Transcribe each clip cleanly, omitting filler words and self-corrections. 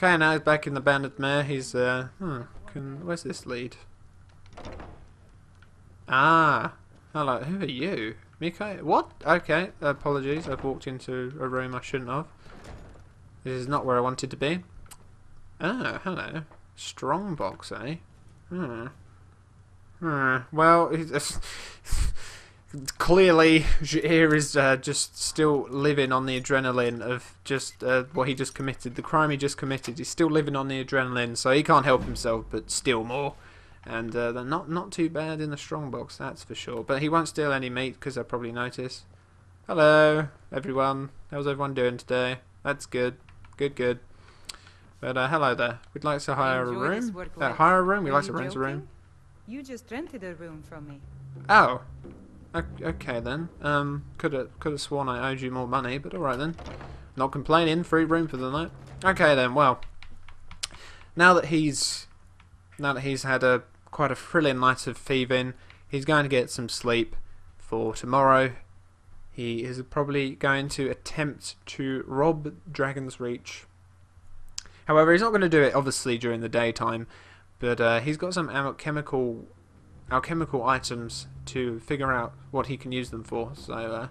Okay, now he's back in the banded mare. He's where's this lead? Ah, hello. Who are you, Miko? What? Okay, apologies. I've walked into a room I shouldn't have. This is not where I wanted to be. Ah, hello. Strongbox, eh? Well, clearly, Jair is just still living on the adrenaline of just what he just committed, the crime he just committed. He's still living on the adrenaline, so he can't help himself but steal more. And they're not too bad in the strongbox, that's for sure. But he won't steal any meat because I probably notice. Hello, everyone. How's everyone doing today? That's good. Good. But hello there. We'd like to hire a room. Hire a room? We'd like to rent a room. You just rented a room from me. Oh. Okay then. Could have sworn I owed you more money, but alright then. Not complaining. Free room for the night. Okay then. Well, now that he's had quite a thrilling night of thieving, he's going to get some sleep for tomorrow. He is probably going to attempt to rob Dragonsreach. However, he's not going to do it obviously during the daytime, but he's got some alchemical items to figure out what he can use them for. So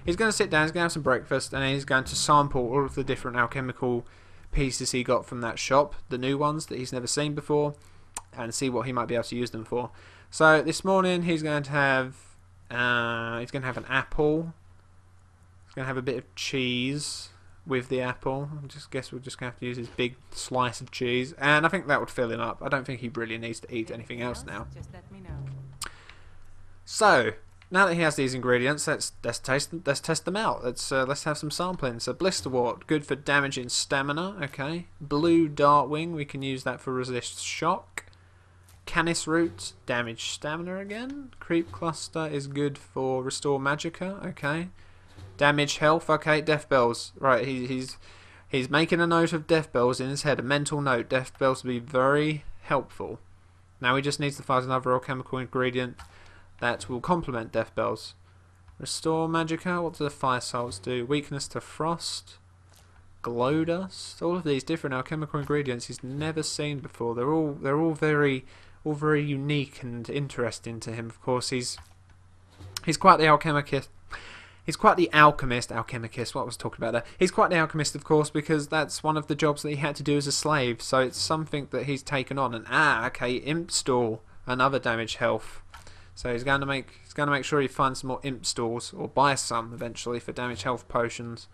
he's going to sit down, he's going to have some breakfast, and then he's going to sample all of the different alchemical pieces he got from that shop, the new ones that he's never seen before, and see what he might be able to use them for. So this morning he's going to have an apple. He's going to have a bit of cheese with the apple. I just guess we're just going to have to use his big slice of cheese, and I think that would fill him up. I don't think he really needs to eat anything else now. Just let me know. So now that he has these ingredients, let's test them out. Let's have some sampling. So blisterwort, good for damaging stamina. Okay. Blue dartwing, we can use that for resist shock. Canis root, damage stamina again. Creep cluster is good for restore magicka. Okay. Damage health. Okay. Death bells. Right. He's making a note of death bells in his head. A mental note. Death bells will be very helpful. Now he just needs to find another alchemical ingredient that will complement death bells. Restore magicka. What do the fire salts do? Weakness to frost. Glow dust. All of these different alchemical ingredients he's never seen before. They're all very unique and interesting to him. Of course, he's quite the alchemist. He's quite the alchemist. What I was talking about there. He's quite the alchemist, of course, because that's one of the jobs that he had to do as a slave. So it's something that he's taken on. And okay, imp stall, another damage health. So he's going to make sure he finds some more imp stalls, or buy some eventually for damage health potions.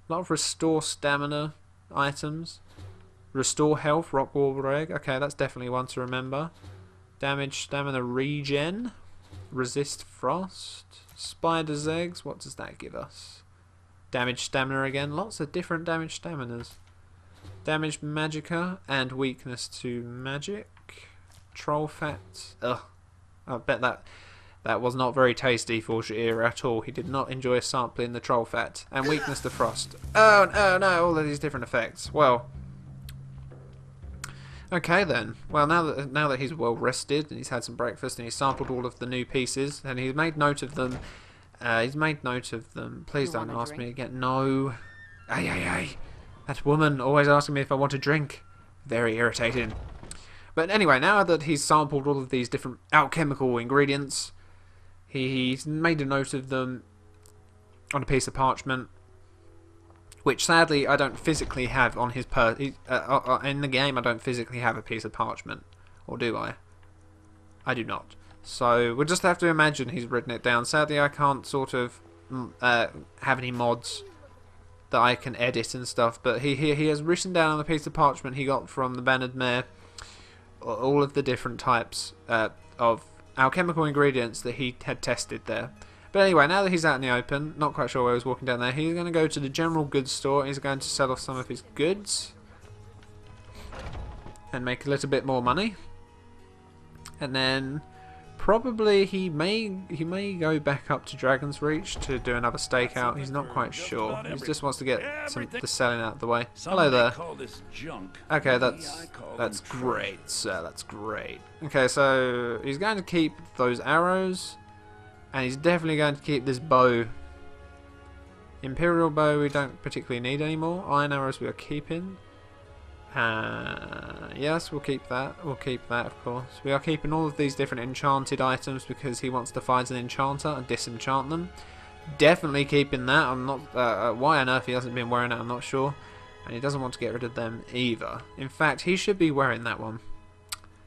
A lot of restore stamina items. Restore health, rock warbler egg. Okay, that's definitely one to remember. Damage stamina regen. Resist frost. Spider's eggs. What does that give us? Damage stamina again. Lots of different damage staminas. Damage magicka and weakness to magic. Troll fat. Ugh. I bet that was not very tasty for Jair at all. He did not enjoy sampling the troll fat. And weakness to frost. Oh no, all of these different effects. Well, okay then. Well, now that he's well rested and he's had some breakfast and he's sampled all of the new pieces and he's made note of them. Please don't ask me again. No. Ay. That woman always asking me if I want a drink. Very irritating. But anyway, now that he's sampled all of these different alchemical ingredients, he's made a note of them on a piece of parchment, which sadly I don't physically have on his in the game. I don't physically have a piece of parchment, or do I? I do not. So we'll just have to imagine he's written it down. Sadly, I can't sort of have any mods that I can edit and stuff. But he has written down on a piece of parchment he got from the Banded Mare all of the different types of alchemical ingredients that he had tested there. But anyway, now that he's out in the open, not quite sure where he was walking down there, he's going to go to the general goods store. He's going to sell off some of his goods and make a little bit more money. And then probably he may go back up to Dragonsreach to do another stakeout. He's not quite sure. He just wants to get the selling out of the way. Hello there. Okay, that's great, sir. That's great. Okay, so he's going to keep those arrows, and he's definitely going to keep this bow. Imperial bow we don't particularly need anymore. Iron arrows we are keeping. Yes, we'll keep that. We'll keep that, of course. We are keeping all of these different enchanted items because he wants to find an enchanter and disenchant them. Definitely keeping that. I'm not. Why on earth he hasn't been wearing it, I'm not sure. And he doesn't want to get rid of them either. In fact, he should be wearing that one.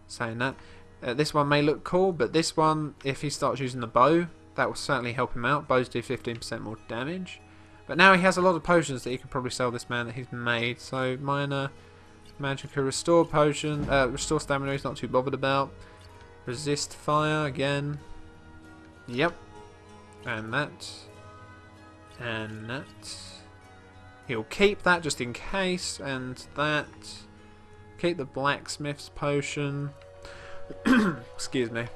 Saying that. This one may look cool, but this one, if he starts using the bow, that will certainly help him out. Bows do 15% more damage. But now he has a lot of potions that he could probably sell this man that he's made. So minor magical restore potion, restore stamina he's not too bothered about. Resist fire again. Yep. And that. And that. He'll keep that just in case. And that. Keep the blacksmith's potion. Excuse me.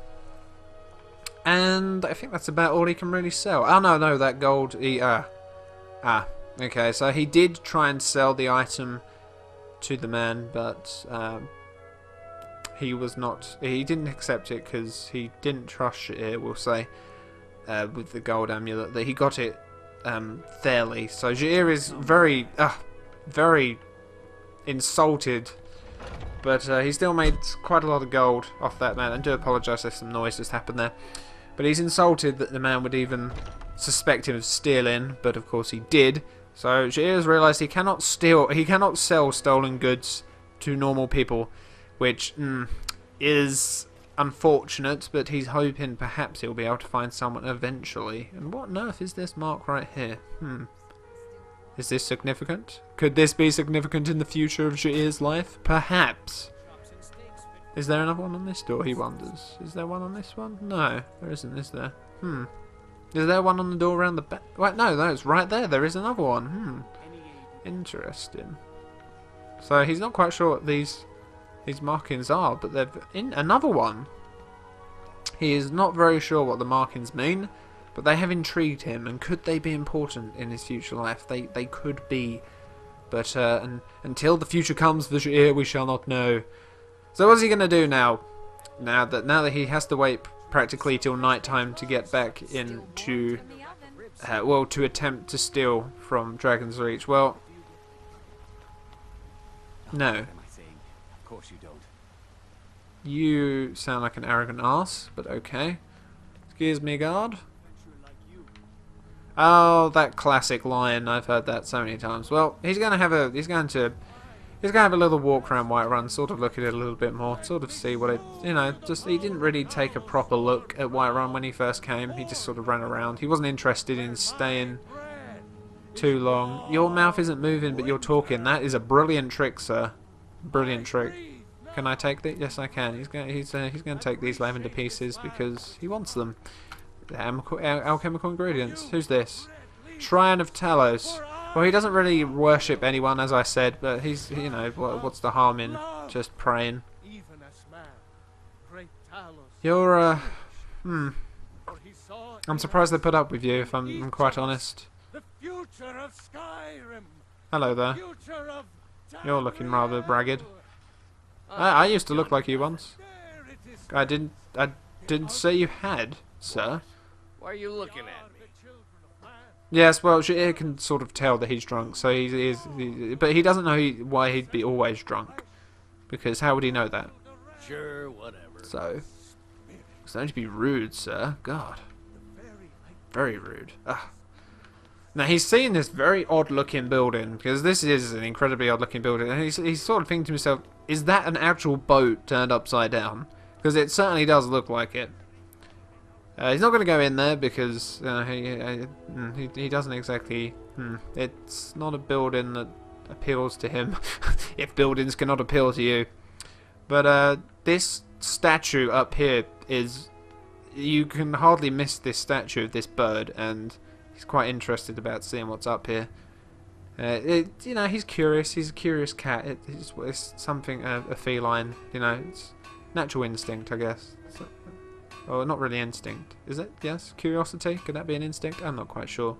And I think that's about all he can really sell. Oh no, that gold. Okay, so he did try and sell the item to the man, but he was not. He didn't accept it because he didn't trust it. We'll say with the gold amulet that he got it fairly. So Jair is very, very insulted. But he still made quite a lot of gold off that man. I do apologise if some noise just happened there. But he's insulted that the man would even suspect him of stealing. But of course he did. So Jair has realised he cannot steal. He cannot sell stolen goods to normal people, which is unfortunate. But he's hoping perhaps he'll be able to find someone eventually. And what on earth is this mark right here? Is this significant? Could this be significant in the future of Jair's life? Perhaps. Is there another one on this door, he wonders? Is there one on this one? No, there isn't, is there? Is there one on the door around the back? Wait, no, it's right there. There is another one. Interesting. So he's not quite sure what these markings are, but they've in another one. He is not very sure what the markings mean. But they have intrigued him, and could they be important in his future life? They could be. But until the future comes for Jair, we shall not know. So what's he going to do now? Now that he has to wait practically till night time to get back into... to attempt to steal from Dragonsreach. Well... No. Of course you don't. You sound like an arrogant ass, but okay. Excuse me, guard. Oh, that classic line. I've heard that so many times. Well, he's going to have a little walk around Whiterun, sort of look at it a little bit more, sort of see what it, just he didn't really take a proper look at Whiterun when he first came. He just sort of ran around. He wasn't interested in staying too long. Your mouth isn't moving, but you're talking. That is a brilliant trick, sir. Brilliant trick. Can I take that? Yes, I can. He's going to take these lavender pieces because he wants them. Alchemical ingredients. Who's this? Shrine of Talos. Well, he doesn't really worship anyone, as I said, but he's, what's the harm in just praying? You're, I'm surprised they put up with you, if I'm quite honest. Hello there. You're looking rather ragged. I used to look like you once. I didn't say you had, sir. Why are you looking at me? Yes, well, Jair can sort of tell that he's drunk, so but he doesn't know why he'd be always drunk, because how would he know that? Sure, whatever. So, don't you be rude, sir. God, very rude. Ugh. Now he's seeing this very odd-looking building, because this is an incredibly odd-looking building, and he's sort of thinking to himself, is that an actual boat turned upside down? Because it certainly does look like it. He's not going to go in there because he doesn't exactly... it's not a building that appeals to him, if buildings cannot appeal to you. But this statue up here is... You can hardly miss this statue of this bird, and he's quite interested about seeing what's up here. He's curious. He's a curious cat. It's something, a feline. It's natural instinct, I guess. Oh, not really instinct. Is it? Yes? Curiosity? Could that be an instinct? I'm not quite sure.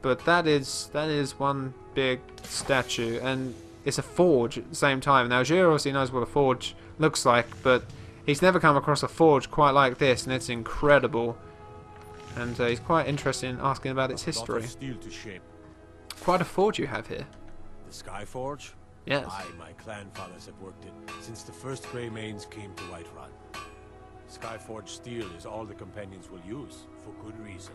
But that is one big statue, and it's a forge at the same time. Now, Jair obviously knows what a forge looks like, but he's never come across a forge quite like this, and it's incredible. And he's quite interested in asking about its history. Steel to shape. Quite a forge you have here. The Sky Forge? Yes. My clan fathers have worked it since the first Grey Manes came to Whiterun. Skyforged steel is all the companions will use, for good reason.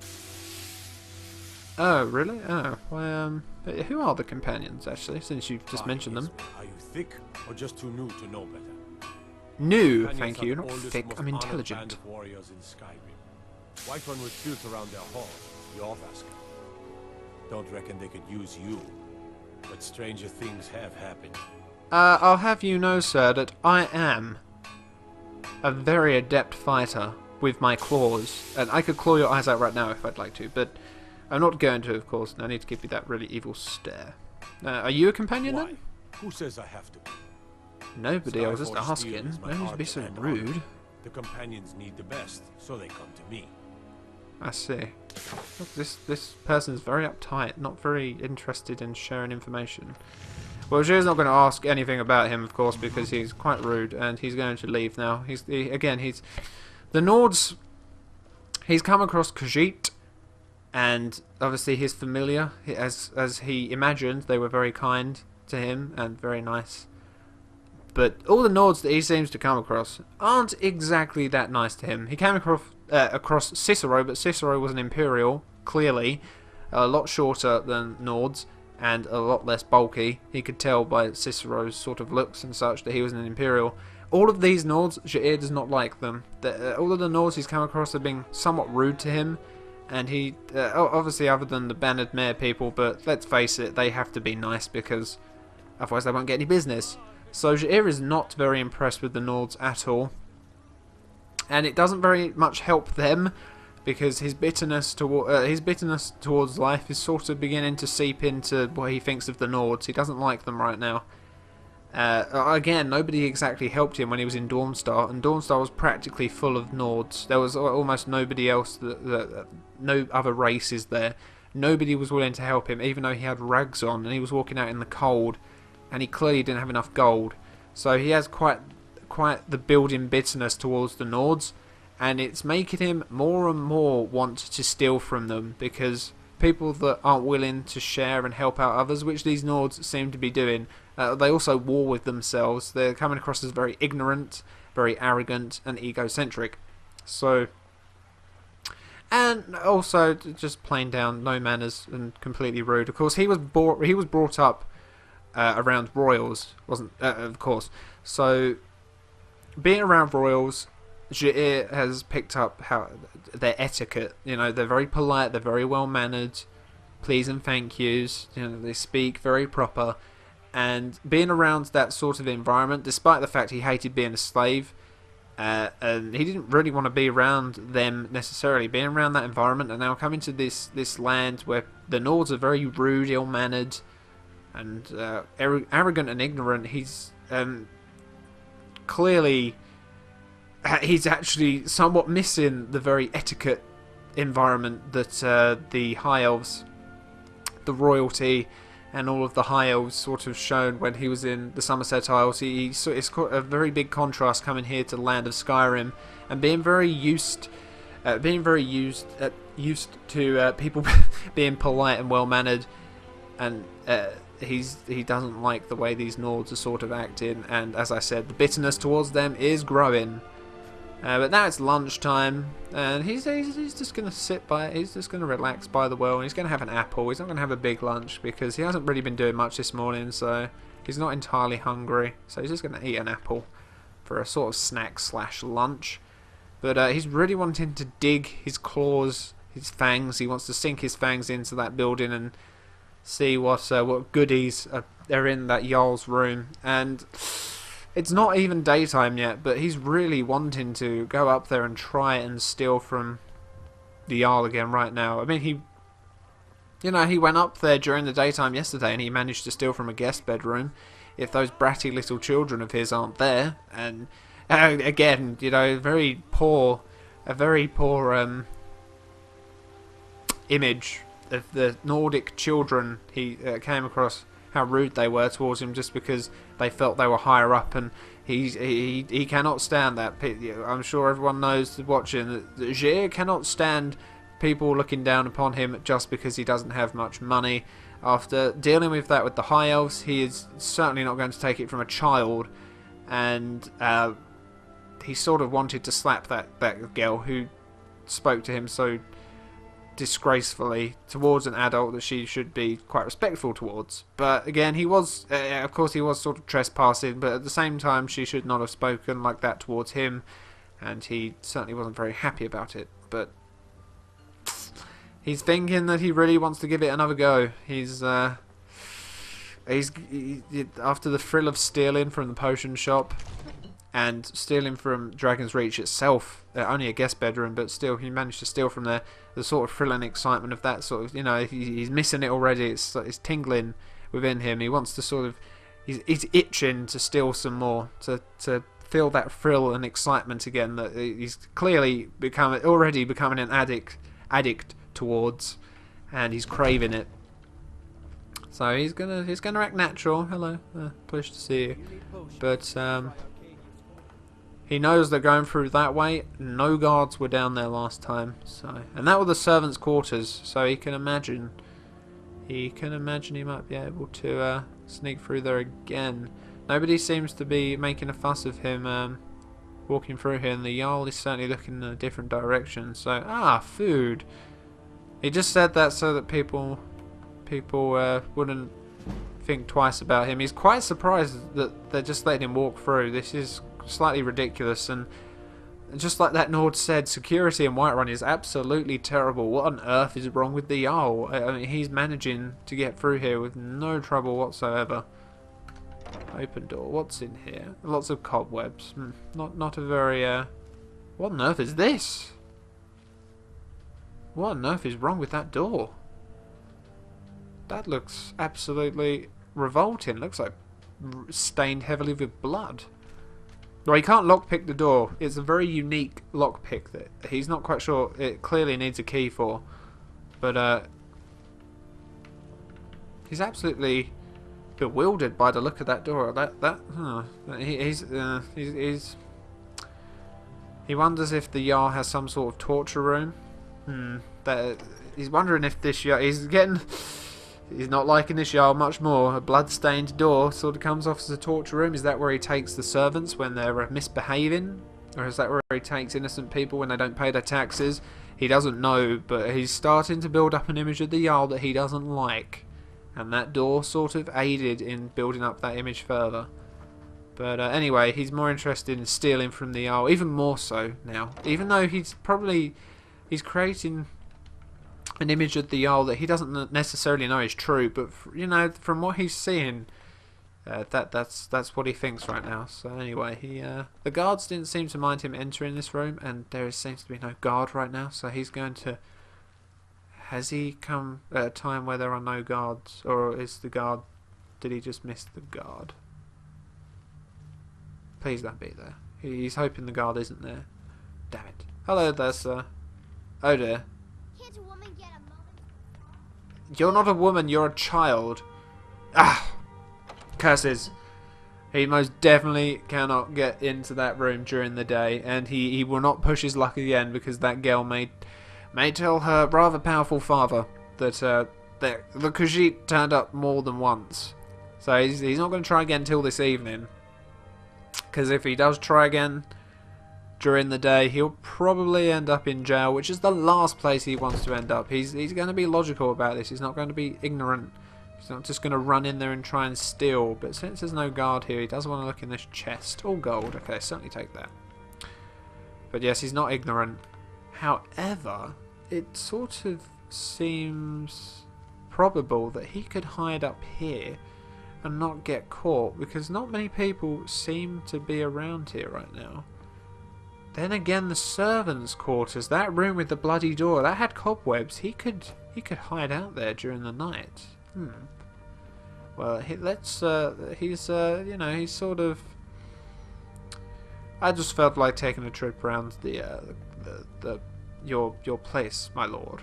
Oh, really? Oh, well, who are the companions, actually, since you've just mentioned them? Are you thick, or just too new to know better? New, Companions thank are you, the not oldest, thick, most I'm honored intelligent. band of warriors in Skyrim. Whiterun was built around their hall, the Orthask. Don't reckon they could use you, but stranger things have happened. I'll have you know, sir, that I am a very adept fighter with my claws, and I could claw your eyes out right now if I'd like to, but I'm not going to, of course, and I need to give you that really evil stare. Are you a companion Why? then? Who says I have to? Nobody, I was just Skyforged steel asking. is my No need to art be so and rude. honor. The companions need the best, so they come to me. I see. Look, this person's very uptight, not very interested in sharing information. Well, Jay's not going to ask anything about him, of course, because he's quite rude, and he's going to leave now. He's the Nords. He's come across Khajiit, and obviously his familiar, as he imagined, they were very kind to him and very nice. But all the Nords that he seems to come across aren't exactly that nice to him. He came across Cicero, but Cicero was an Imperial, clearly, a lot shorter than Nords, and a lot less bulky. He could tell by Cicero's sort of looks and such that he was an Imperial. All of these Nords, Jair does not like them. All of the Nords he's come across have been somewhat rude to him, and he, obviously other than the Bannered Mare people, but let's face it, they have to be nice because otherwise they won't get any business. So Jair is not very impressed with the Nords at all, and it doesn't very much help them, because his bitterness towards life is sort of beginning to seep into what he thinks of the Nords. He doesn't like them right now. Again, nobody exactly helped him when he was in Dawnstar, and Dawnstar was practically full of Nords. There was almost nobody else, no other races there. Nobody was willing to help him, even though he had rags on, and he was walking out in the cold, and he clearly didn't have enough gold. So he has quite the built-in bitterness towards the Nords, and it's making him more and more want to steal from them, because people that aren't willing to share and help out others, which these Nords seem to be doing, they also war with themselves. They're coming across as very ignorant, very arrogant, and egocentric. So, and also just plain down no manners and completely rude. Of course, he was brought up around royals, wasn't of course. So, being around royals, Jair has picked up how their etiquette. You know, they're very polite, they're very well mannered, please and thank yous. You know, they speak very proper. And being around that sort of environment, despite the fact he hated being a slave, and he didn't really want to be around them necessarily, being around that environment, and now coming to this land where the Nords are very rude, ill-mannered, and arrogant and ignorant, he's clearly... he's actually somewhat missing the very etiquette environment that the High Elves, the royalty, and all of the High Elves sort of shown when he was in the Somerset Isles. It's a very big contrast coming here to the land of Skyrim and being very used to people being polite and well mannered, and he doesn't like the way these Nords are sort of acting. And as I said, the bitterness towards them is growing. But now it's lunchtime, and he's just going to sit by, he's just going to relax by the well, and he's going to have an apple. He's not going to have a big lunch because he hasn't really been doing much this morning, so he's not entirely hungry. So he's just going to eat an apple for a sort of snack / lunch. But he's really wanting to dig his claws, his fangs. He wants to sink his fangs into that building and see what goodies are in that Jarl's room. And it's not even daytime yet, but he's really wanting to go up there and try and steal from the Jarl again right now. I mean, he went up there during the daytime yesterday and he managed to steal from a guest bedroom. If those bratty little children of his aren't there, and again, a very poor image of the Nordic children he came across, how rude they were towards him just because they felt they were higher up, and he cannot stand that. I'm sure everyone knows watching that Jair cannot stand people looking down upon him just because he doesn't have much money. After dealing with that with the High Elves, he is certainly not going to take it from a child, and he sort of wanted to slap that girl who spoke to him so disgracefully towards an adult that she should be quite respectful towards. But again, he was, of course, he was sort of trespassing, but at the same time, she should not have spoken like that towards him, and he certainly wasn't very happy about it. But he's thinking that he really wants to give it another go. He's after the thrill of stealing from the potion shop and stealing from Dragonsreach itself, only a guest bedroom, but still he managed to steal from there. The sort of thrill and excitement of that sort of, you know, he's missing it already. It's tingling within him. He wants to sort of, he's itching to steal some more, to feel that thrill and excitement again that he's clearly already becoming an addict towards, and he's craving it. So he's gonna act natural. Hello, pleased to see you. But he knows they're going through that way. No guards were down there last time, so, and that were the servants' quarters. So he can imagine he might be able to sneak through there again. Nobody seems to be making a fuss of him walking through here, and the Jarl is certainly looking in a different direction. So food. He just said that so that people wouldn't think twice about him. He's quite surprised that they're just letting him walk through. This is slightly ridiculous, and just like that Nord said, security in Whiterun is absolutely terrible. What on earth is wrong with the Jarl? I mean, he's managing to get through here with no trouble whatsoever. Open door. What's in here? Lots of cobwebs. Not a very what on earth is this? What on earth is wrong with that door? That looks absolutely revolting. Looks like stained heavily with blood. Well, he can't lockpick the door. It's a very unique lockpick that he's not quite sure it clearly needs a key for. But he's absolutely bewildered by the look of that door. He wonders if the Jarl has some sort of torture room. He's wondering if this Jarl, he's not liking this Jarl much more. A blood-stained door sort of comes off as a torture room. Is that where he takes the servants when they're misbehaving? Or is that where he takes innocent people when they don't pay their taxes? He doesn't know, but he's starting to build up an image of the Jarl that he doesn't like. And that door sort of aided in building up that image further. But anyway, he's more interested in stealing from the Jarl, even more so now. Even though he's creating an image of the Jarl that he doesn't necessarily know is true, but you know, from what he's seeing, that's what he thinks right now. So anyway, the guards didn't seem to mind him entering this room, and there seems to be no guard right now. So he's going to. Has he come at a time where there are no guards, or is the guard? Did he just miss the guard? Please don't be there. He's hoping the guard isn't there. Damn it! Hello there, sir. Oh dear. Can't a woman get a moment? You're not a woman, you're a child. Curses. He most definitely cannot get into that room during the day, and he will not push his luck again, because that girl may tell her rather powerful father that the Khajiit turned up more than once. So he's not going to try again till this evening, because if he does try again during the day, he'll probably end up in jail, which is the last place he wants to end up. He's going to be logical about this. He's not going to be ignorant. He's not just going to run in there and try and steal. But since there's no guard here, he does want to look in this chest. All gold. Okay, certainly take that. But yes, he's not ignorant. However, it sort of seems probable that he could hide up here and not get caught, because not many people seem to be around here right now. Then again, the servants' quarters, that room with the bloody door, that had cobwebs. He could hide out there during the night. Well, he's sort of. I just felt like taking a trip around your place, my lord.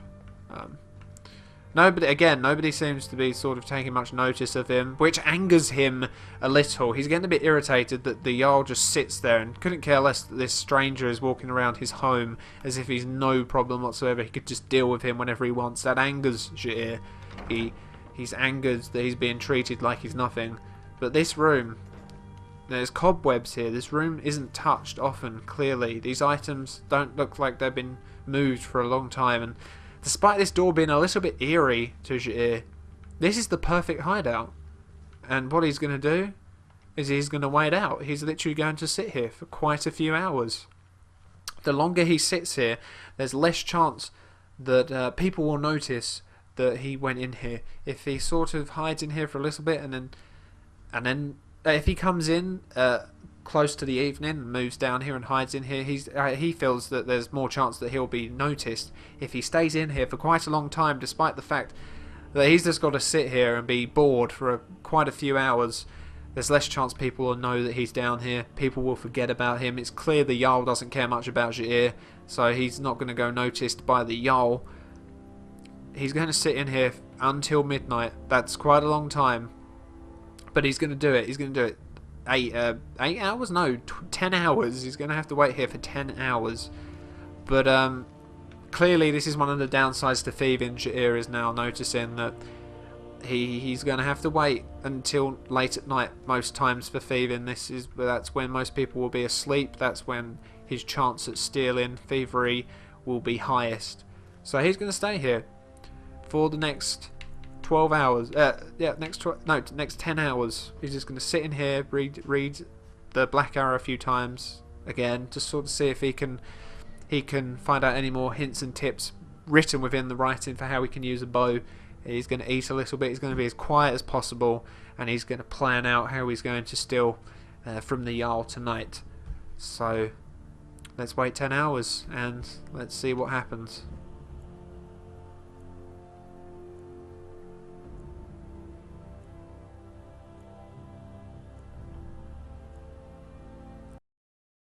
Nobody seems to be sort of taking much notice of him, which angers him a little. He's getting a bit irritated that the Jarl just sits there and couldn't care less that this stranger is walking around his home as if he's no problem whatsoever. He could just deal with him whenever he wants. That angers Jair. He He's angered that he's being treated like he's nothing. But this room, there's cobwebs here. This room isn't touched often, clearly. These items don't look like they've been moved for a long time. And despite this door being a little bit eerie to Jair, this is the perfect hideout. And what he's going to do is he's going to wait out. He's literally going to sit here for quite a few hours. The longer he sits here, there's less chance that people will notice that he went in here. If he sort of hides in here for a little bit, and then if he comes in close to the evening and moves down here and hides in here, he feels that there's more chance that he'll be noticed. If he stays in here for quite a long time, despite the fact that he's just got to sit here and be bored for quite a few hours, there's less chance people will know that he's down here. People will forget about him. It's clear the Jarl doesn't care much about Jair, so he's not going to go noticed by the Jarl. He's going to sit in here until midnight. That's quite a long time, but he's going to do it. He's going to do it 8 hours? No, 10 hours. He's going to have to wait here for 10 hours. But clearly this is one of the downsides to thieving. Jair is now noticing that he's going to have to wait until late at night most times for thieving. That's when most people will be asleep. That's when his chance at stealing, thievery, will be highest. So he's going to stay here for the next 12 hours. Next 10 hours. He's just going to sit in here, read the Black Arrow a few times again, to sort of see if he can find out any more hints and tips written within the writing for how he can use a bow. He's going to eat a little bit. He's going to be as quiet as possible, and he's going to plan out how he's going to steal from the Jarl tonight. So let's wait 10 hours and let's see what happens.